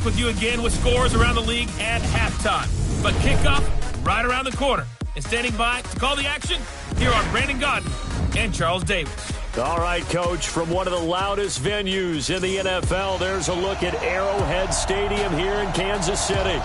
with you again with scores around the league at halftime. But kickoff right around the corner. And standing by to call the action, here are Brandon Gaudin and Charles Davis. All right, Coach, from one of the loudest venues in the NFL, there's a look at Arrowhead Stadium here in Kansas City.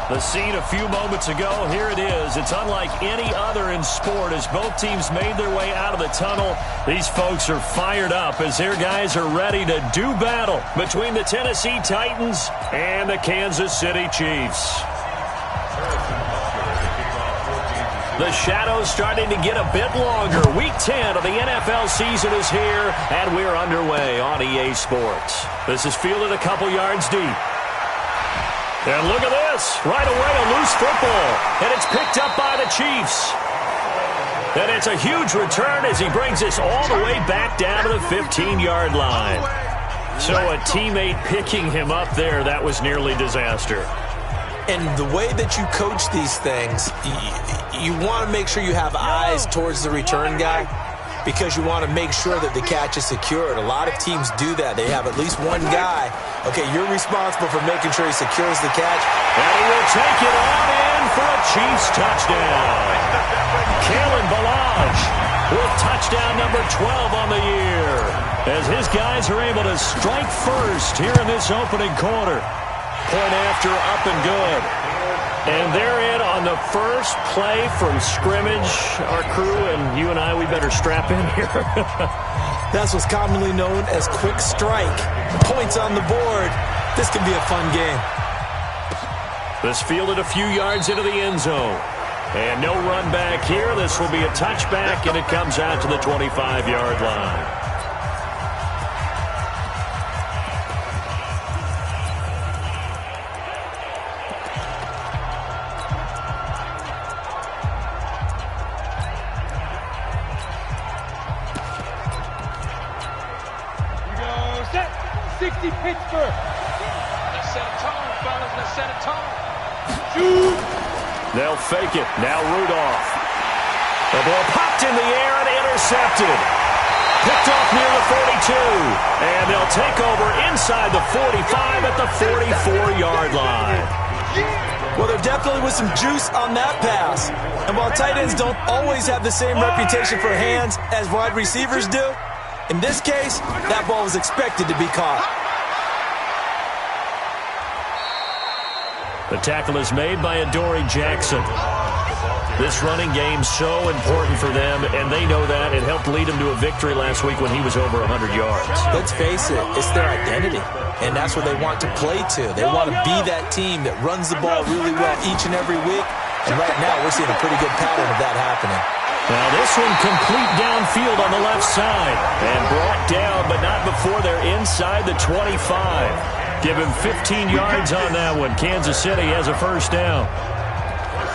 The scene a few moments ago, here it is. It's unlike any other in sport as both teams made their way out of the tunnel. These folks are fired up as their guys are ready to do battle between the Tennessee Titans and the Kansas City Chiefs. The shadow's starting to get a bit longer. Week 10 of the NFL season is here, and we're underway on EA Sports. This is fielded a couple yards deep. And look at this. Right away, a loose football. And it's picked up by the Chiefs. And it's a huge return as he brings this all the way back down to the 15-yard line. So a teammate picking him up there, that was nearly disaster. And the way that you coach these things, you want to make sure you have eyes towards the return guy because you want to make sure that the catch is secured. A lot of teams do that. They have at least one guy. Okay, you're responsible for making sure he secures the catch. And he will take it on in for a Chiefs touchdown. Kalen Ballage with touchdown number 12 on the year as his guys are able to strike first here in this opening quarter. Point after, up and good. And they're in on the first play from scrimmage. Our crew and you and I, we better strap in here. That's what's commonly known as quick strike. Points on the board. This could be a fun game. This fielded a few yards into the end zone. And no run back here. This will be a touchback, and it comes out to the 25-yard line. Pittsburgh. Let's set a tone, fellas. Let's set a tone. Shoot. They'll fake it. Now Rudolph. The ball popped in the air and intercepted. Picked off near the 42. And they'll take over inside the 45 at the 44-yard line. Well, there definitely was some juice on that pass. And while tight ends don't always have the same reputation for hands as wide receivers do, in this case, that ball was expected to be caught. The tackle is made by Adoree Jackson. This running game's so important for them, and they know that. It helped lead them to a victory last week when he was over 100 yards. Let's face it, it's their identity, and that's what they want to play to. They want to be that team that runs the ball really well each and every week, and right now we're seeing a pretty good pattern of that happening. Now this one complete downfield on the left side, and brought down, but not before they're inside the 25. Give him 15 yards on that one. Kansas City has a first down.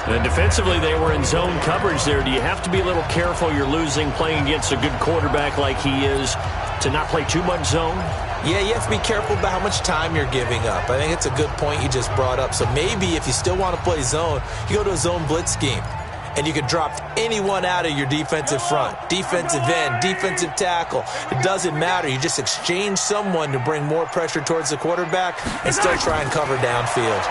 And defensively, they were in zone coverage there. Do you have to be a little careful? You're losing playing against a good quarterback like he is to not play too much zone? Yeah, you have to be careful about how much time you're giving up. I think it's a good point you just brought up. So maybe if you still want to play zone, you go to a zone blitz scheme. And you can drop anyone out of your defensive front. Defensive end, defensive tackle. It doesn't matter. You just exchange someone to bring more pressure towards the quarterback and still try and cover downfield.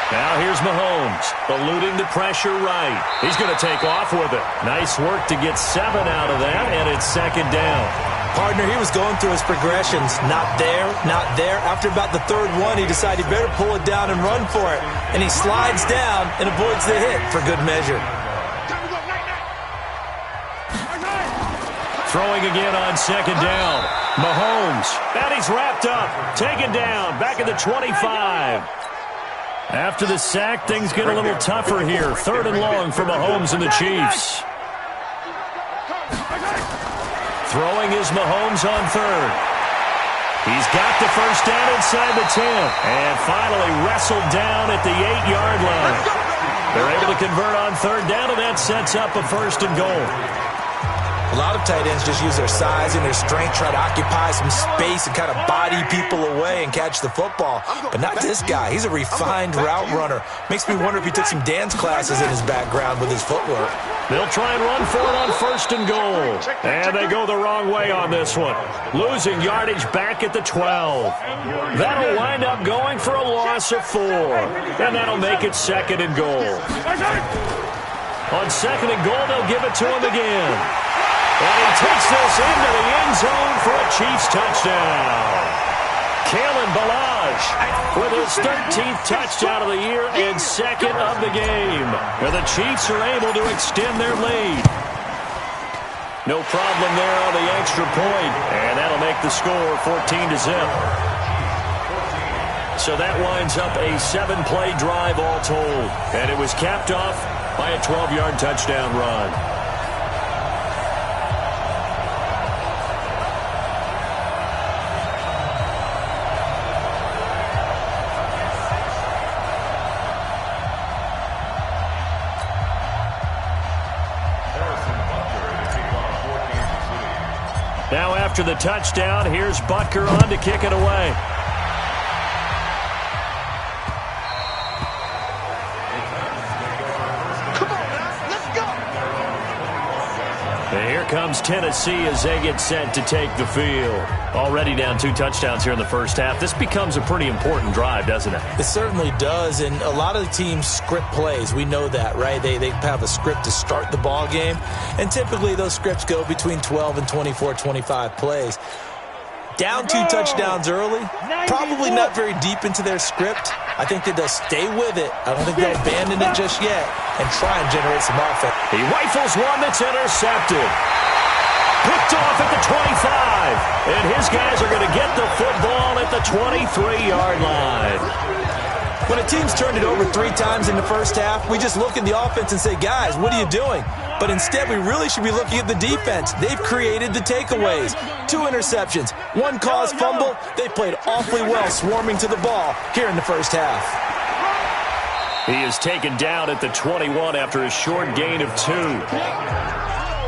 Now here's Mahomes, eluding the pressure right. He's going to take off with it. Nice work to get 7 out of that, and it's second down. Partner, he was going through his progressions. Not there, not there. After about the third one, he decided he better pull it down and run for it. And he slides down and avoids the hit for good measure. Throwing again on second down. Mahomes, and he's wrapped up. Taken down, back at the 25. After the sack, things get a little tougher here. Third and long for Mahomes and the Chiefs. Throwing is Mahomes on third. He's got the first down inside the 10. And finally wrestled down at the 8-yard line. They're able to convert on third down, and that sets up a first and goal. A lot of tight ends just use their size and their strength, try to occupy some space and kind of body people away and catch the football. But not this guy. He's a refined route runner. Makes me wonder if he took some dance classes in his background with his footwork. They'll try and run for it on 1st and goal. And they go the wrong way on this one. Losing yardage back at the 12. That'll wind up going for a loss of 4. And that'll make it 2nd and goal. On 2nd and goal, they'll give it to him again. And he takes this into the end zone for a Chiefs touchdown. Kalen Ballage with his 13th touchdown of the year and 2nd of the game. And the Chiefs are able to extend their lead. No problem there on the extra point. And that'll make the score 14-0. So that winds up a 7-play drive all told. And it was capped off by a 12-yard touchdown run. Now after the touchdown, here's Butker on to kick it away. And here comes Tennessee as they get set to take the field. Already down 2 touchdowns here in the first half. This becomes a pretty important drive, doesn't it? It certainly does, and a lot of the teams script plays. We know that, right? They have a script to start the ball game, and typically those scripts go between 12 and 24, 25 plays. Down 2 touchdowns early, probably not very deep into their script. I think that they'll stay with it. I don't think they'll abandon it just yet and try and generate some offense. He rifles one that's intercepted. Picked off at the 25. And his guys are going to get the football at the 23-yard line. When a team's turned it over 3 times in the first half, we just look at the offense and say, guys, what are you doing? But instead, we really should be looking at the defense. They've created the takeaways. 2 interceptions, 1 caused fumble. They played awfully well swarming to the ball here in the first half. He is taken down at the 21 after a short gain of 2.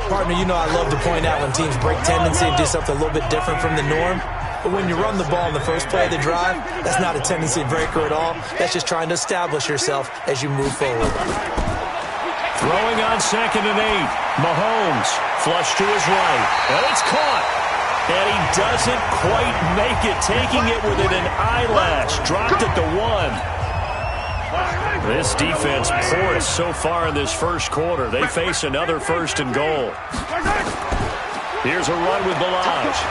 Partner, you know I love to point out when teams break tendency and do something a little bit different from the norm. But when you run the ball in the first play of the drive, that's not a tendency breaker at all. That's just trying to establish yourself as you move forward. Throwing on 2nd and 8. Mahomes flush to his right. And it's caught. And he doesn't quite make it, taking it within an eyelash. Dropped at the 1. This defense porous so far in this first quarter. They face another 1st and goal. Here's a run with Ballage.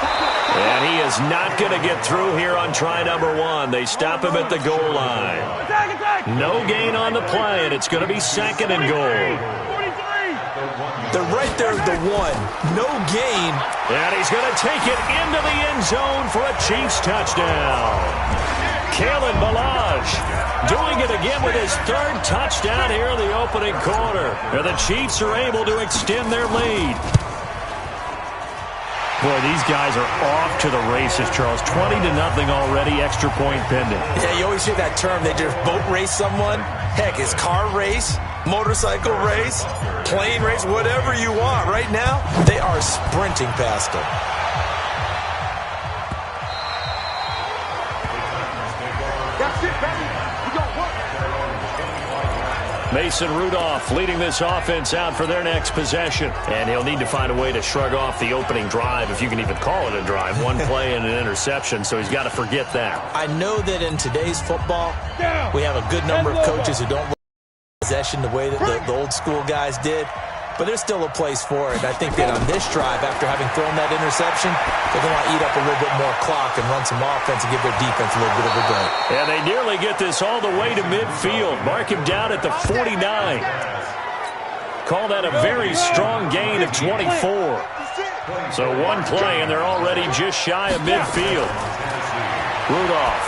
And he is not going to get through here on try number 1. They stop him at the goal line. No gain on the play, and it's going to be 2nd and goal. They're right there at the 1. No gain. And he's going to take it into the end zone for a Chiefs touchdown. Kalen Ballage doing it again with his 3rd touchdown here in the opening quarter. And the Chiefs are able to extend their lead. Boy, these guys are off to the races, Charles. 20-0 already, extra point pending. Yeah, you always hear that term. They just boat race someone. Heck, it's car race, motorcycle race, plane race, whatever you want. Right now, they are sprinting past them. That's it, baby. We gon' work. Mason Rudolph leading this offense out for their next possession. And he'll need to find a way to shrug off the opening drive, if you can even call it a drive. 1 play and an interception, so he's got to forget that. I know that in today's football, we have a good number of coaches who don't look at possession the way that the old school guys did. But there's still a place for it. I think that on this drive, after having thrown that interception, they're going to eat up a little bit more clock and run some offense and give their defense a little bit of a break. And they nearly get this all the way to midfield. Mark him down at the 49. Call that a very strong gain of 24. So 1 play, and they're already just shy of midfield. Rudolph.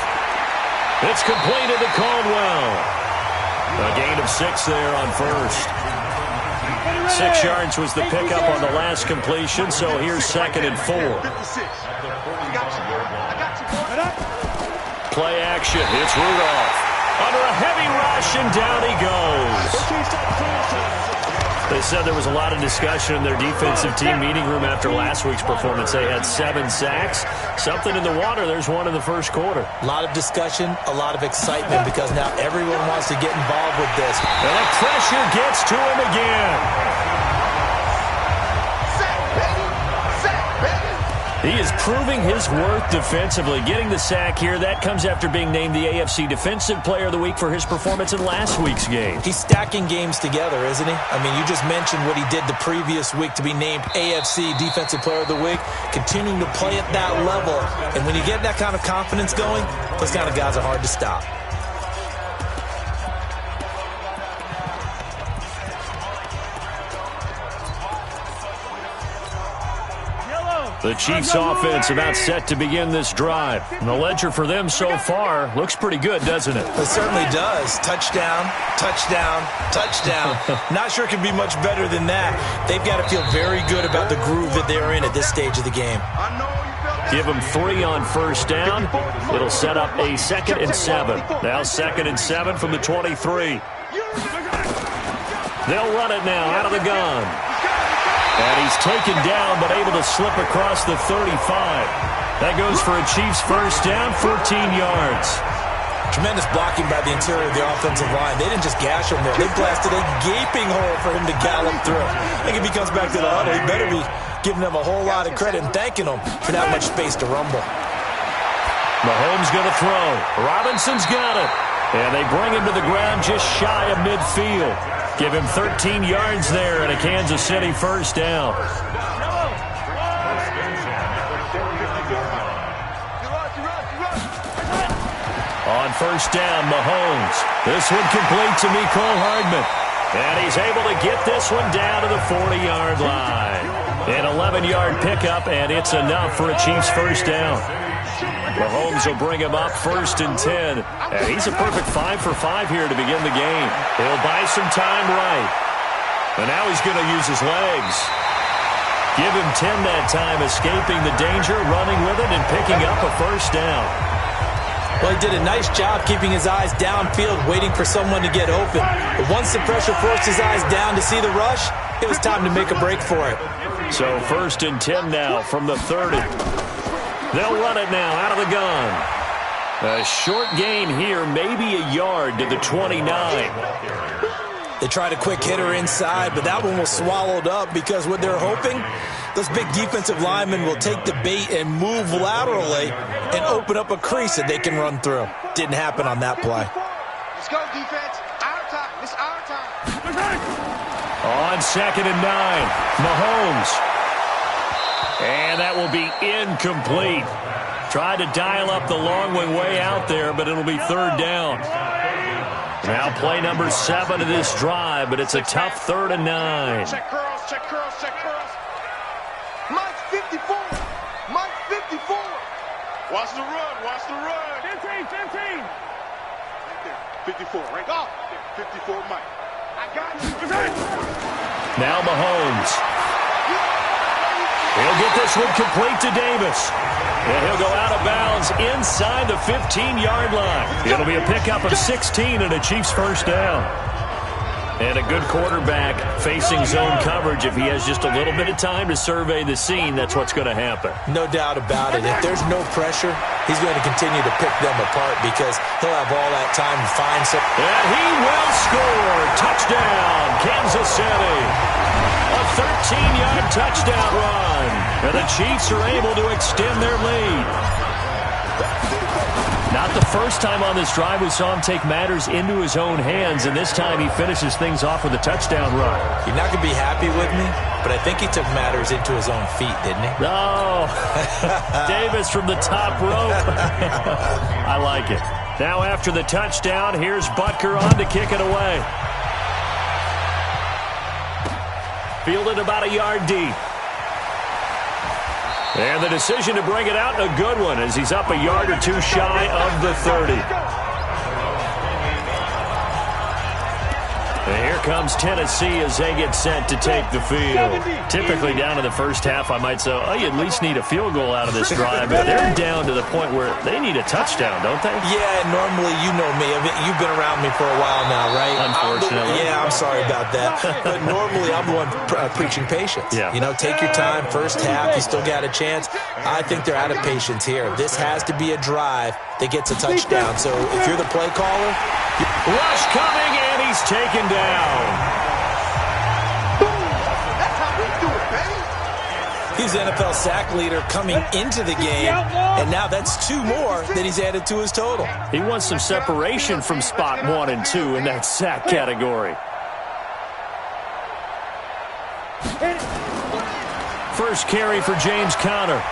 It's completed to Caldwell. A gain of 6 there on 1st. 6 yards was the pickup on the last completion, so here's 2nd and 4. Play action. It's Rudolph. Under a heavy rush, and down he goes. They said there was a lot of discussion in their defensive team meeting room after last week's performance. They had 7 sacks. Something in the water. There's one in the first quarter. A lot of discussion, a lot of excitement because now everyone wants to get involved with this. And the pressure gets to him again. He is proving his worth defensively. Getting the sack here, that comes after being named the AFC Defensive Player of the Week for his performance in last week's game. He's stacking games together, isn't he? I mean, you just mentioned what he did the previous week to be named AFC Defensive Player of the Week, continuing to play at that level. And when you get that kind of confidence going, those kind of guys are hard to stop. The Chiefs offense about set to begin this drive. And the ledger for them so far looks pretty good, doesn't it? It certainly does. Touchdown, touchdown, touchdown. Not sure it can be much better than that. They've got to feel very good about the groove that they're in at this stage of the game. Give them 3 on first down. It'll set up a 2nd and 7. Now 2nd and 7 from the 23. They'll run it now out of the gun. And he's taken down, but able to slip across the 35. That goes for a Chiefs first down, 14 yards. Tremendous blocking by the interior of the offensive line. They didn't just gash him there. They blasted a gaping hole for him to gallop through. I think if he comes back to the huddle, he better be giving them a whole lot of credit and thanking them for that much space to rumble. Mahomes going to throw. Robinson's got it. And they bring him to the ground just shy of midfield. Give him 13 yards there and a Kansas City first down. On first down, Mahomes. This one complete to Mecole Hardman. And he's able to get this one down to the 40-yard line. An 11-yard pickup, and it's enough for a Chiefs first down. Mahomes will bring him up 1st and 10. And he's a perfect 5 for 5 here to begin the game. He'll buy some time right. And now he's going to use his legs. Give him 10 that time, escaping the danger, running with it, and picking up a first down. Well, he did a nice job keeping his eyes downfield, waiting for someone to get open. But once the pressure forced his eyes down to see the rush, it was time to make a break for it. So 1st and 10 now from the 30. They'll run it now out of the gun. A short gain here, maybe a yard to the 29. They tried a quick hitter inside, but that one was swallowed up because what they're hoping, those big defensive linemen will take the bait and move laterally and open up a crease that they can run through. Didn't happen on that play. Let's go, defense. Our time. It's our time. On 2nd and 9, Mahomes. And that will be incomplete. Tried to dial up the long way out there, but it'll be 3rd down. Now play number 7 of this drive, but it's a tough 3rd and 9. Check curls, check curls, check curls. Mike 54. Mike 54. Watch the run, watch the run. 15, 15. Right there, 54, right? Go. 54, Mike. I got you. Now Mahomes. He'll get this one complete to Davis. And he'll go out of bounds inside the 15-yard line. It'll be a pickup of 16 and a Chiefs first down. And a good quarterback facing zone coverage. If he has just a little bit of time to survey the scene, that's what's going to happen. No doubt about it. If there's no pressure, he's going to continue to pick them apart because he'll have all that time to find some. And he will score. Touchdown, Kansas City. A 13-yard touchdown run. And the Chiefs are able to extend their lead. Not the first time on this drive we saw him take matters into his own hands, and this time he finishes things off with a touchdown run. You're not going to be happy with me, but I think he took matters into his own feet, didn't he? Oh, Davis from the top rope. I like it. Now after the touchdown, here's Butker on to kick it away. Fielded about a yard deep. And the decision to bring it out, a good one, as he's up a yard or two shy of the 30. And here comes Tennessee as they get set to take the field. Typically down in the first half, I might say, oh, you at least need a field goal out of this drive. But they're down to the point where they need a touchdown, don't they? Yeah, normally, you know me. You've been around me for a while now, right? Unfortunately. I'm sorry about that. But normally, I'm the one preaching patience. Yeah. You know, take your time. First half, you still got a chance. I think they're out of patience here. This has to be a drive that gets a touchdown. So if you're the play caller, rush coming, and he's taken down. That's how we do it, baby. he's the NFL sack leader coming into the game, and now that's 2 more that he's added to his total. He wants some separation from spot 1 and 2 in that sack category. First carry for James Conner.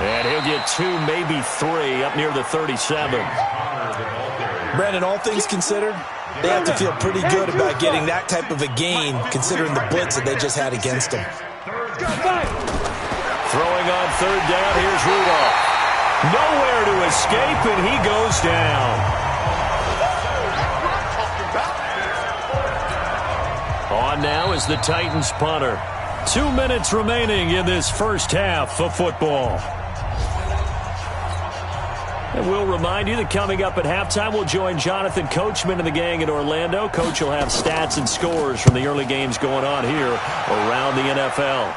And he'll get 2, maybe 3, up near the 37. Brandon, all things considered, they have to feel pretty good about getting that type of a gain, considering the blitz that they just had against them. Throwing on 3rd down, here's Rudolph. Nowhere to escape, and he goes down. On now is the Titans punter. 2 minutes remaining in this first half of football. And we'll remind you that coming up at halftime, we'll join Jonathan Coachman and the gang in Orlando. Coach will have stats and scores from the early games going on here around the NFL.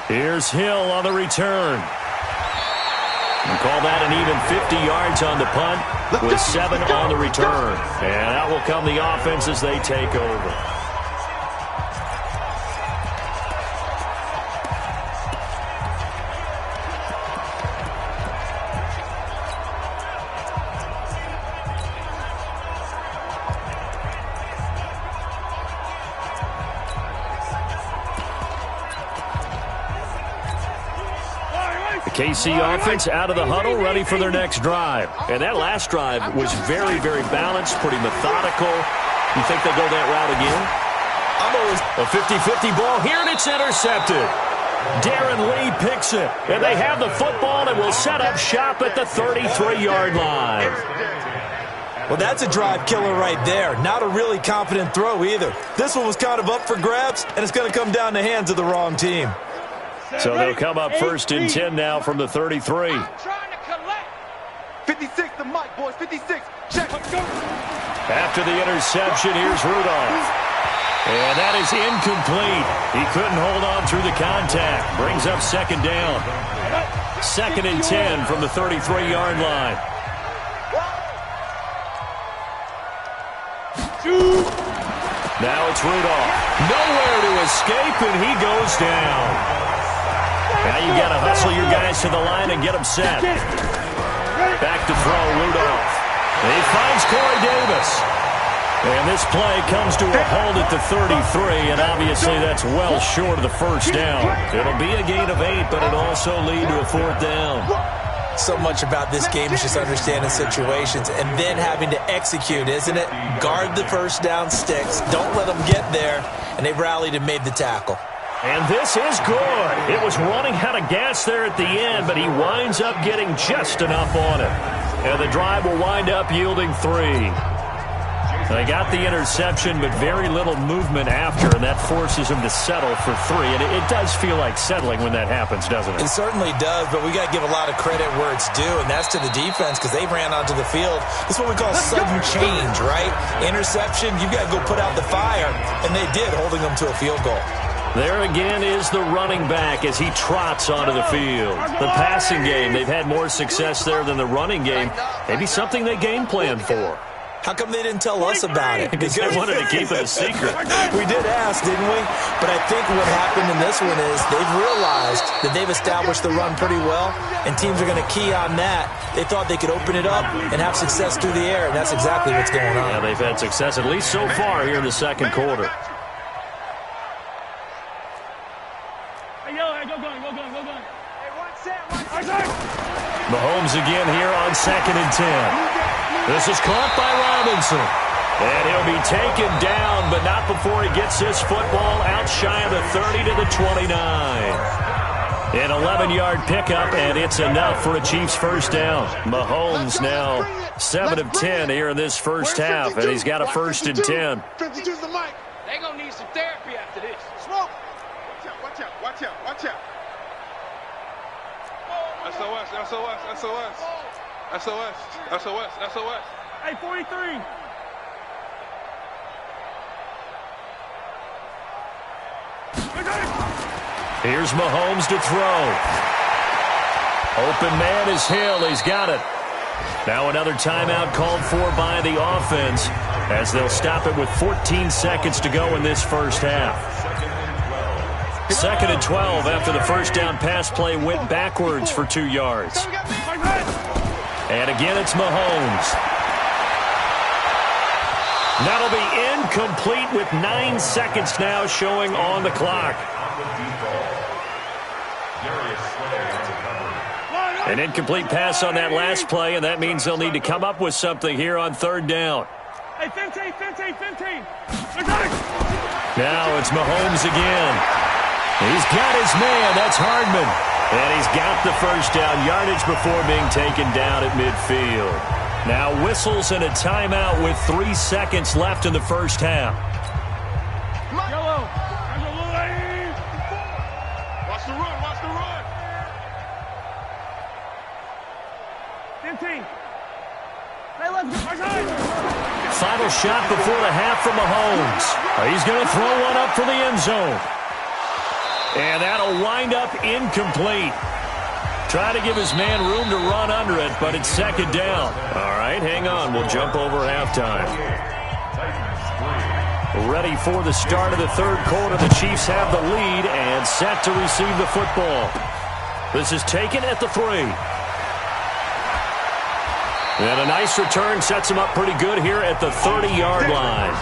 Here's Hill on the return. And call that an even 50 yards on the punt with 7 on the return. And out will come the offense as they take over. KC offense out of the huddle, ready for their next drive. And that last drive was very, very balanced, pretty methodical. You think they'll go that route again? I'm always a 50-50 ball here, and it's intercepted. Darren Lee picks it, and they have the football and will set up shop at the 33-yard line. Well, that's a drive killer right there. Not a really confident throw either. This one was kind of up for grabs, and it's going to come down the hands of the wrong team. So they'll come up 1st and 10 now from the 33. 56, the mic, boys. 56. Check. After the interception, here's Rudolph. And that is incomplete. He couldn't hold on through the contact. Brings up 2nd down. 2nd and 10 from the 33-yard line. Now it's Rudolph. Nowhere to escape, and he goes down. Now you got to hustle your guys to the line and get them set. Back to throw, Rudolph. And he finds Corey Davis. And this play comes to a hold at the 33, and obviously that's well short of the 1st down. It'll be a gain of 8, but it'll also lead to a 4th down. So much about this game is just understanding situations and then having to execute, isn't it? Guard the 1st down sticks. Don't let them get there. And they rallied and made the tackle. And this is good. It was running out of gas there at the end, but he winds up getting just enough on it. And the drive will wind up yielding 3. They got the interception, but very little movement after, and that forces him to settle for 3. And it does feel like settling when that happens, doesn't it? It certainly does, but we got to give a lot of credit where it's due, and that's to the defense because they ran onto the field. This is what we call sudden change, right? Interception, you got to go put out the fire, and they did, holding them to a field goal. There again is the running back as he trots onto the field. The passing game, they've had more success there than the running game. Maybe something they game planned for. How come they didn't tell us about it? Because they wanted to keep it a secret. We did ask, didn't we? But I think what happened in this one is they've realized that they've established the run pretty well, and teams are going to key on that. They thought they could open it up and have success through the air, and that's exactly what's going on. Yeah, they've had success, at least so far, here in the 2nd quarter. Mahomes again here on 2nd and 10. This is caught by Robinson. And he'll be taken down, but not before he gets his football out shy of the 30 to the 29. An 11-yard pickup, and it's enough for a Chiefs first down. Mahomes now 7 of 10 here in this first half, and he's got a 1st and 10. 52's the mic. They're going to need some therapy after this. Smoke. Watch out, watch out, watch out. SOS, SOS, SOS. SOS, SOS, SOS. Hey, 43. Here's Mahomes to throw. Open man is Hill. He's got it. Now another timeout called for by the offense as they'll stop it with 14 seconds to go in this first half. 2nd and 12 after the first down pass play went backwards for 2 yards. And again, it's Mahomes. That'll be incomplete with 9 seconds now showing on the clock. An incomplete pass on that last play, and that means they'll need to come up with something here on 3rd down. Hey, 15. Now it's Mahomes again. He's got his man. That's Hardman. And he's got the first down yardage before being taken down at midfield. Now whistles and a timeout with 3 seconds left in the first half. Yellow. Watch the run, watch the run. 15. Hey, let's go. Final shot before the half from Mahomes. He's going to throw one up for the end zone. And that'll wind up incomplete. Try to give his man room to run under it, but it's 2nd down. All right, hang on. We'll jump over halftime. Ready for the start of the 3rd quarter. The Chiefs have the lead and set to receive the football. This is taken at the 3. And a nice return sets him up pretty good here at the 30-yard line.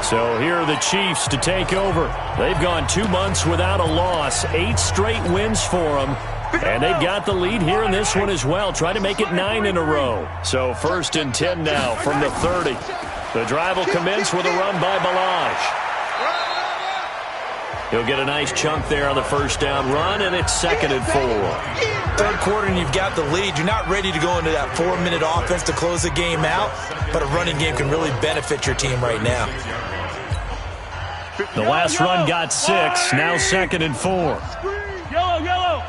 So here are the Chiefs to take over. They've gone 2 months without a loss, 8 straight wins for them. And they've got the lead here in this one as well, trying to make it 9 in a row. So 1st and 10 now from the 30. The drive will commence with a run by Balaj. He'll get a nice chunk there on the first down run, and it's 2nd and 4. 3rd quarter and you've got the lead. You're not ready to go into that 4-minute offense to close the game out, but a running game can really benefit your team right now. The last run got 6, now 2nd and 4. Yellow.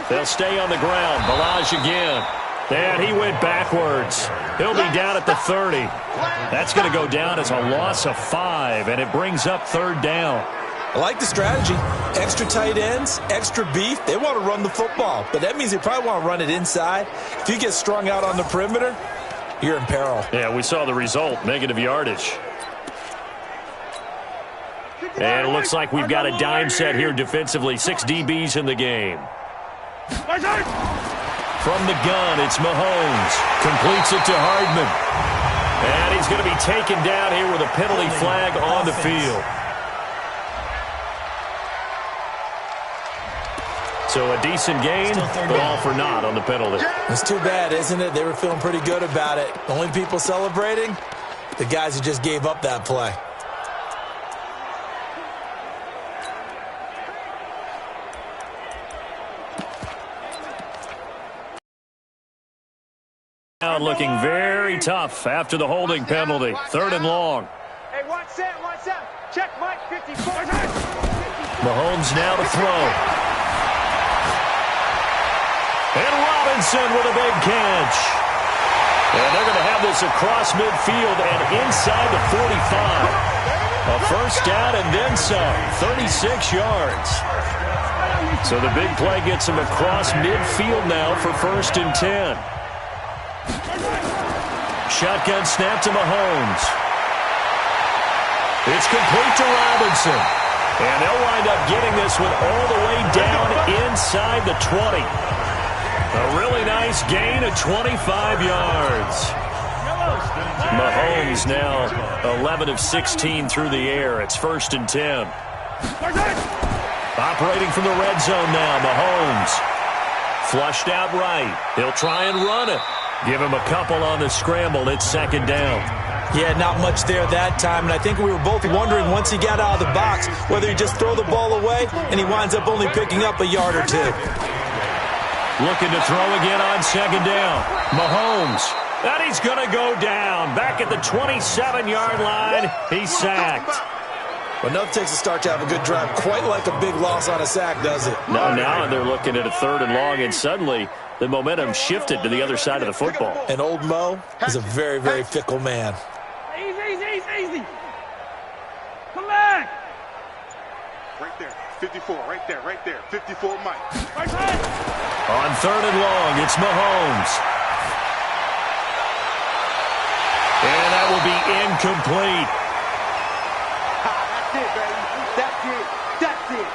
They'll stay on the ground. Balaj again. And he went backwards. He'll be down at the 30. That's going to go down as a loss of 5, and it brings up 3rd down. I like the strategy. Extra tight ends, extra beef. They want to run the football, but that means they probably want to run it inside. If you get strung out on the perimeter, you're in peril. Yeah, we saw the result, negative yardage. And it looks like we've got a dime set here defensively. 6 DBs in the game. From the gun, it's Mahomes. Completes it to Hardman. And he's going to be taken down here with a penalty flag on the field. So a decent gain, but all for naught on the penalty. It's too bad, isn't it? They were feeling pretty good about it. The only people celebrating, the guys who just gave up that play. Now looking very tough after the holding penalty. 3rd and long. Hey, watch that. Check Mike, 54. Mahomes now to throw. And Robinson with a big catch. And they're going to have this across midfield and inside the 45. A first down and then some. 36 yards. So the big play gets him across midfield now for 1st and 10. Shotgun snap to Mahomes. It's complete to Robinson. And they'll wind up getting this one all the way down inside the 20. A really nice gain of 25 yards. Mahomes now 11 of 16 through the air. It's 1st and 10. Operating from the red zone now, Mahomes. Flushed out right. He'll try and run it. Give him a couple on the scramble. It's 2nd down. Yeah, not much there that time, and I think we were both wondering once he got out of the box whether he'd just throw the ball away, and he winds up only picking up a yard or two. Looking to throw again on second down. Mahomes. And he's going to go down. Back at the 27-yard line. He's sacked. Well, nothing takes a start to have a good drive. Quite like a big loss on a sack, does it? No, now they're looking at a 3rd and long, and suddenly the momentum shifted to the other side of the football. And old Mo is a very, very fickle man. Easy. Come back. Right there. 54, right there. 54, Mike. Right side. On 3rd and long, it's Mahomes. And that will be incomplete. That's it.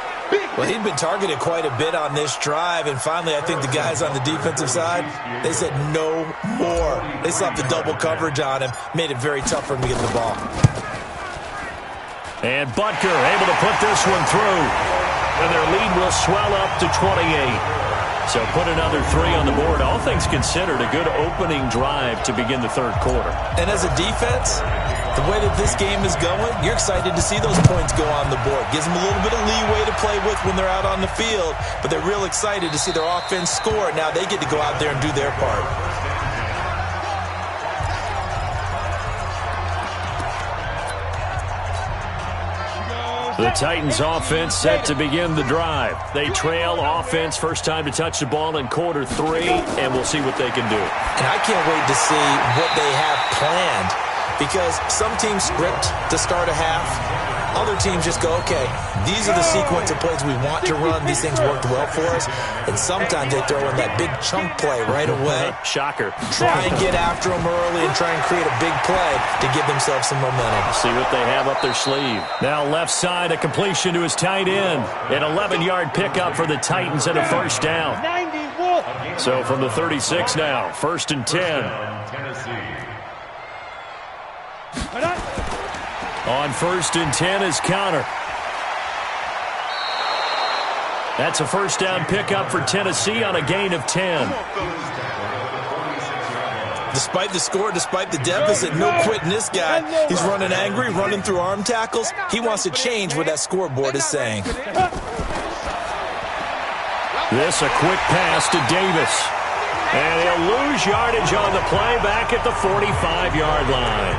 Well, he'd been targeted quite a bit on this drive, and finally I think the guys on the defensive side, they said no more. They slapped the double coverage on him, made it very tough for him to get the ball. And Butker able to put this one through. And their lead will swell up to 28. So put another 3 on the board. All things considered, a good opening drive to begin the 3rd quarter. And as a defense, the way that this game is going, you're excited to see those points go on the board. Gives them a little bit of leeway to play with when they're out on the field, but they're real excited to see their offense score. Now they get to go out there and do their part. The Titans offense set to begin the drive. They trail offense, first time to touch the ball in quarter 3, and we'll see what they can do. And I can't wait to see what they have planned, because some teams script to start a half. Other teams just go, okay, these are the sequence of plays we want to run. These things worked well for us. And sometimes they throw in that big chunk play right away. Shocker. Try and get after them early and try and create a big play to give themselves some momentum. See what they have up their sleeve. Now left side, a completion to his tight end. An 11-yard pickup for the Titans and a first down. So from the 36 now, 1st and 10. On 1st and 10 is Counter. That's a first down pickup for Tennessee on a gain of 10. Despite the score, despite the deficit, no quitting this guy. He's running angry, running through arm tackles. He wants to change what that scoreboard is saying. This a quick pass to Davis. And he'll lose yardage on the play back at the 45-yard line.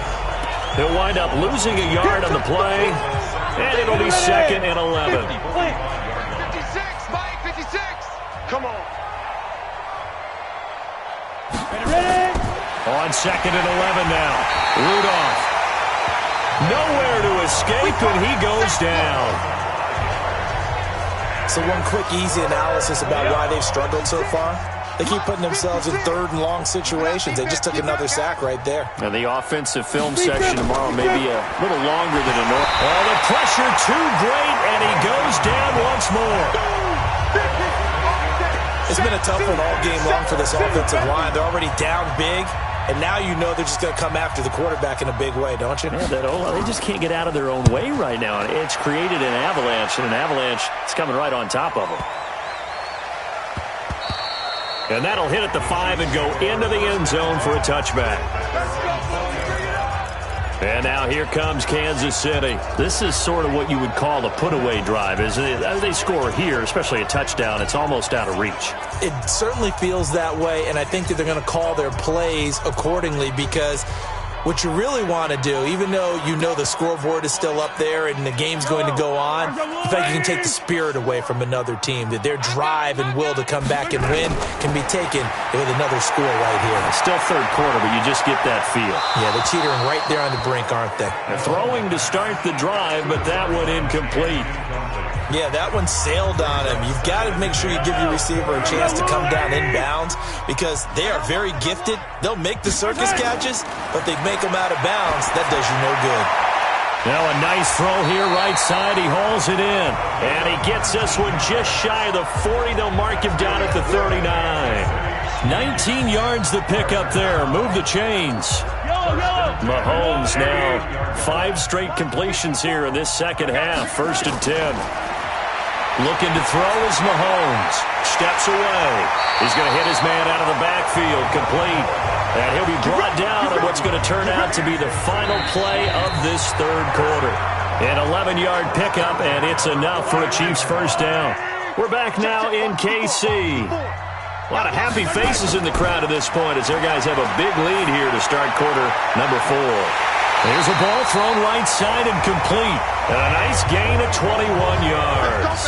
He'll wind up losing a yard on the play, and it'll be 2nd and 11. 56, Mike, 56. Come on. Ready. On 2nd and 11 now. Rudolph. Nowhere to escape, and he goes down. So one quick, easy analysis about why they've struggled so far. They keep putting themselves in 3rd and long situations. They just took another sack right there. And the offensive film section tomorrow may be a little longer than a normal. Oh, the pressure too great, and he goes down once more. It's been a tough one all game long for this offensive line. They're already down big, and now you know they're just going to come after the quarterback in a big way, don't you? Yeah, they just can't get out of their own way right now. And it's created an avalanche, and an avalanche is coming right on top of them. And that'll hit at the 5 and go into the end zone for a touchback. And now here comes Kansas City. This is sort of what you would call a put-away drive. As they score here, especially a touchdown, it's almost out of reach. It certainly feels that way, and I think that they're going to call their plays accordingly, because what you really want to do, even though you know the scoreboard is still up there and the game's going to go on, in fact, you can take the spirit away from another team, that their drive and will to come back and win can be taken with another score right here. It's still 3rd quarter, but you just get that feel. Yeah, they're teetering right there on the brink, aren't they? They're throwing to start the drive, but that one incomplete. Yeah, that one sailed on him. You've got to make sure you give your receiver a chance to come down inbounds, because they are very gifted. They'll make the circus catches, but they make them out of bounds. That does you no good. Now a nice throw here right side. He hauls it in, and he gets this one just shy of the 40. They'll mark him down at the 39. 19 yards the pickup there. Move the chains. Mahomes now 5 straight completions here in this second half. 1st and 10. Looking to throw is Mahomes. steps away. He's going to hit his man out of the backfield, complete. And he'll be brought down on what's going to turn out to be the final play of this third quarter. An 11-yard pickup, and it's enough for a Chiefs first down. We're back now in KC. A lot of happy faces in the crowd at this point as their guys have a big lead here to start quarter number 4. Here's a ball thrown right side and complete. And a nice gain of 21 yards.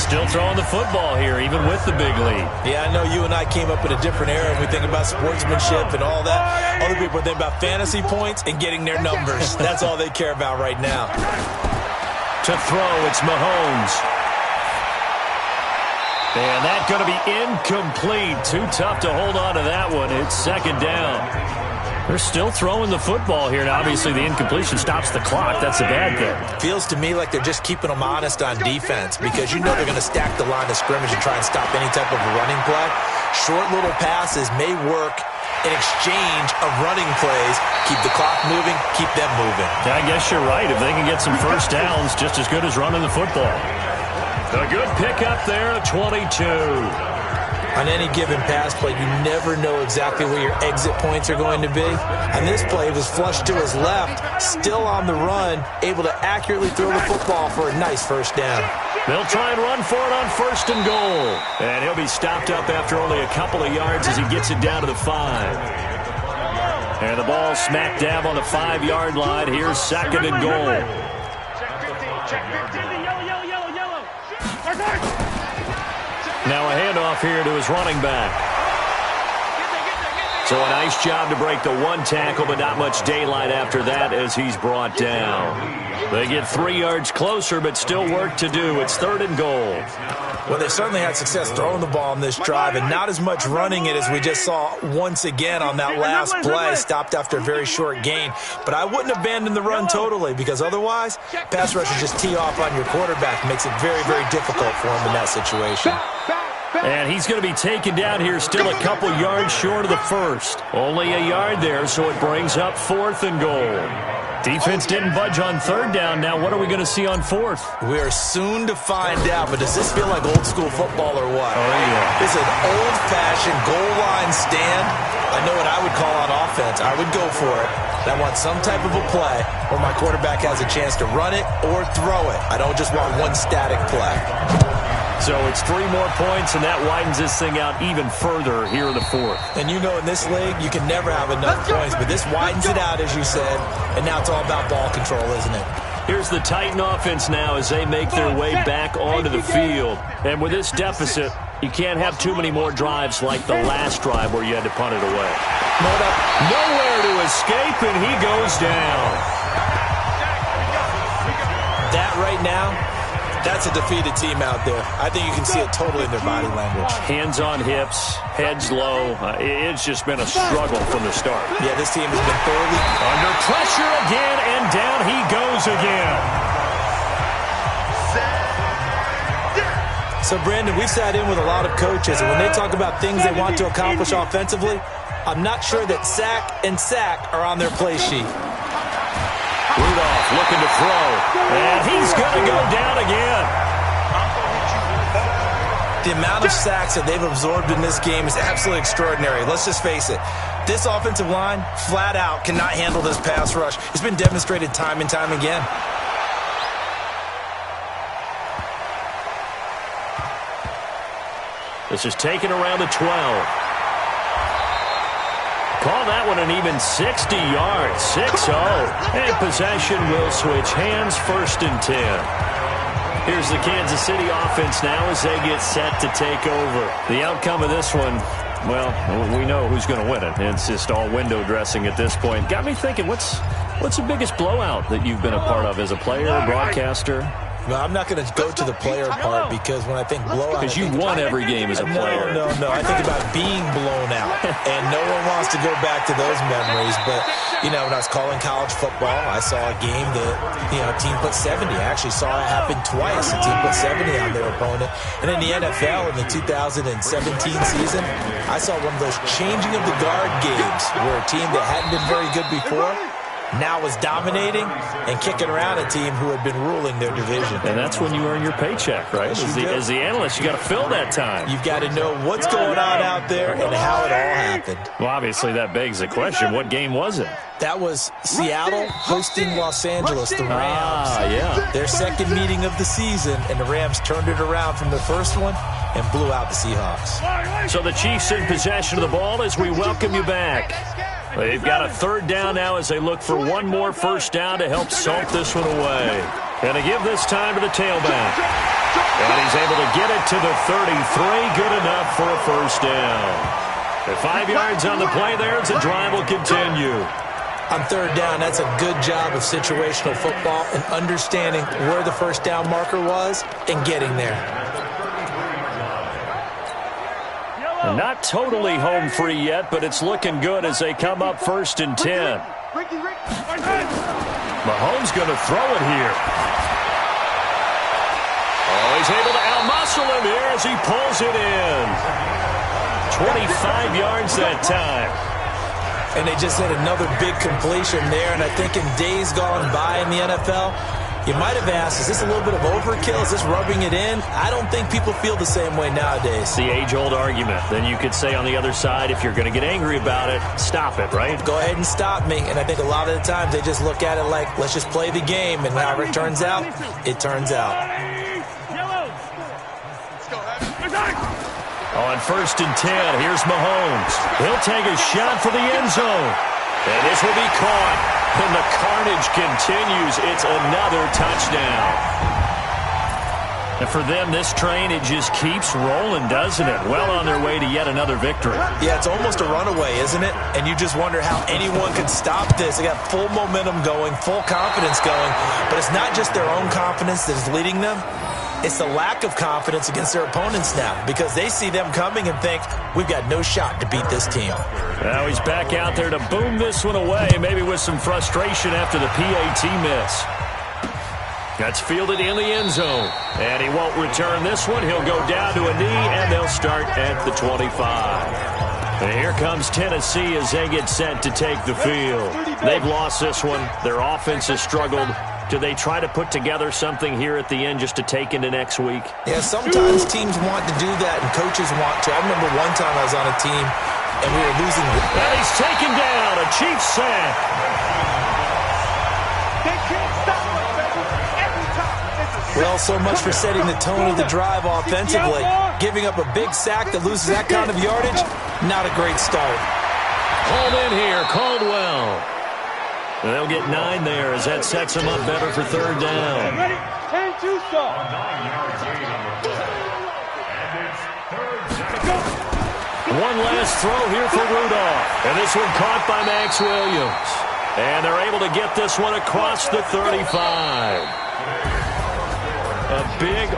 Still throwing the football here, even with the big lead. Yeah, I know you and I came up in a different era, and we think about sportsmanship and all that. Other people think about fantasy points and getting their numbers. That's all they care about right now. To throw, it's Mahomes. And that's going to be incomplete. Too tough to hold on to that one. It's second down. They're still throwing the football here. Now, obviously, the incompletion stops the clock. That's a bad thing. Feels to me like they're just keeping them honest on defense because you know they're going to stack the line of scrimmage and try and stop any type of a running play. Short little passes may work in exchange of running plays. Keep the clock moving, keep them moving. I guess you're right. If they can get some first downs, just as good as running the football. A good pickup there, 22. On any given pass play, you never know exactly where your exit points are going to be. On this play, it was flushed to his left, still on the run, able to accurately throw the football for a nice first down. They'll try and run for it on first and goal. And he'll be stopped up after only a couple of yards as he gets it down to the 5. And the ball smack dab on the 5-yard line. Here's second and goal. Check 15. Yellow. Now a handoff here to his running back. So a nice job to break the one tackle, but not much daylight after that as he's brought down. They get 3 yards closer, but still work to do. It's third and goal. Well, they certainly had success throwing the ball in this drive and not as much running it as we just saw once again on that last play. Stopped after a very short gain. But I wouldn't abandon the run totally because otherwise, pass rushers just tee off on your quarterback. Makes it very, very difficult for him in that situation. And he's going to be taken down here still a couple yards short of the first. Only a yard there, so it brings up fourth and goal. Defense didn't budge on third down. Now what are we going to see on fourth? We are soon to find out, but does this feel like old school football or what? Oh, yeah. It's an old-fashioned goal line stand. I know what I would call on offense. I would go for it. I want some type of a play where my quarterback has a chance to run it or throw it. I don't just want one static play. So it's 3 more points, and that widens this thing out even further here in the fourth. And you know in this league, you can never have enough points, but this widens it out, as you said, and now it's all about ball control, isn't it? Here's the Titan offense now as they make their way back onto the field. And with this deficit, you can't have too many more drives like the last drive where you had to punt it away. Nowhere to escape, and he goes down. That right now, that's a defeated team out there. I think you can see it totally in their body language. Hands on hips, heads low. It's just been a struggle from the start. Yeah, this team has been thoroughly under pressure again, and down he goes again. So, Brandon, we've sat in with a lot of coaches, and when they talk about things they want to accomplish offensively, I'm not sure that sack and sack are on their play sheet. Rudolph looking to throw, and he's going to go down again. The amount of sacks that they've absorbed in this game is absolutely extraordinary. Let's just face it. This offensive line, flat out, cannot handle this pass rush. It's been demonstrated time and time again. This is taken around the 12. Call that one an even 60 yards, 6-0. And possession will switch hands, first and 10. Here's the Kansas City offense now as they get set to take over. The outcome of this one, well, we know who's going to win it. It's just all window dressing at this point. Got me thinking, what's the biggest blowout that you've been a part of as a player, broadcaster? Well, I'm not going to go to the player part because when I think blowout... Because you won every game as a player. No. I think about being blown out. And no one wants to go back to those memories. But, you know, when I was calling college football, I saw a game that, you know, a team put 70. I actually saw it happen twice. A team put 70 on their opponent. And in the NFL, in the 2017 season, I saw one of those changing of the guard games where a team that hadn't been very good before now was dominating and kicking around a team who had been ruling their division. And that's when you earn your paycheck, right? As the analyst, you got to fill that time. You've got to know what's going on out there and how it all happened. Well, obviously that begs the question, what game was it? That was Seattle hosting Los Angeles, the Rams. Yeah. Their second meeting of the season, and the Rams turned it around from the first one and blew out the Seahawks. So the Chiefs in possession of the ball as we welcome you back. They've got a third down now as they look for one more first down to help salt this one away. And to give this time to the tailback. And he's able to get it to the 33. Good enough for a first down. At 5 yards on the play there as the drive will continue. On third down, that's a good job of situational football and understanding where the first down marker was and getting there. Not totally home free yet, but it's looking good as they come up 1st and 10. Mahomes going to throw it here. Oh, he's able to out-muscle him here as he pulls it in. 25 yards that time. And they just had another big completion there, and I think in days gone by in the NFL, you might have asked, is this a little bit of overkill? Is this rubbing it in? I don't think people feel the same way nowadays. The age-old argument. Then you could say on the other side, if you're going to get angry about it, stop it, right? Go ahead and stop me. And I think a lot of the times they just look at it like, let's just play the game. And however it turns out, it turns out. On 1st and 10, here's Mahomes. He'll take a shot for the end zone. And this will be caught. And the carnage continues. It's another touchdown. And for them, this train, it just keeps rolling, doesn't it? Well on their way to yet another victory. Yeah, it's almost a runaway, isn't it? And you just wonder how anyone could stop this. They got full momentum going, full confidence going. But it's not just their own confidence that is leading them. It's the lack of confidence against their opponents now because they see them coming and think, we've got no shot to beat this team. Now he's back out there to boom this one away, maybe with some frustration after the PAT miss. That's fielded in the end zone. And he won't return this one. He'll go down to a knee, and they'll start at the 25. And here comes Tennessee as they get set to take the field. They've lost this one. Their offense has struggled. Do they try to put together something here at the end just to take into next week? Yeah, sometimes teams want to do that and coaches want to. I remember one time I was on a team and we were losing. And he's taken down. A Chiefs sack. They can't stop us, baby. Every time. Well, so much for setting the tone of the drive offensively. Giving up a big sack that loses that kind of yardage, not a great start. Called in here, Caldwell. And they'll get 9 there as that sets them up better for third down. Ready? 10-2 start. One last throw here for Rudolph. And this one caught by Max Williams. And they're able to get this one across the 35. A big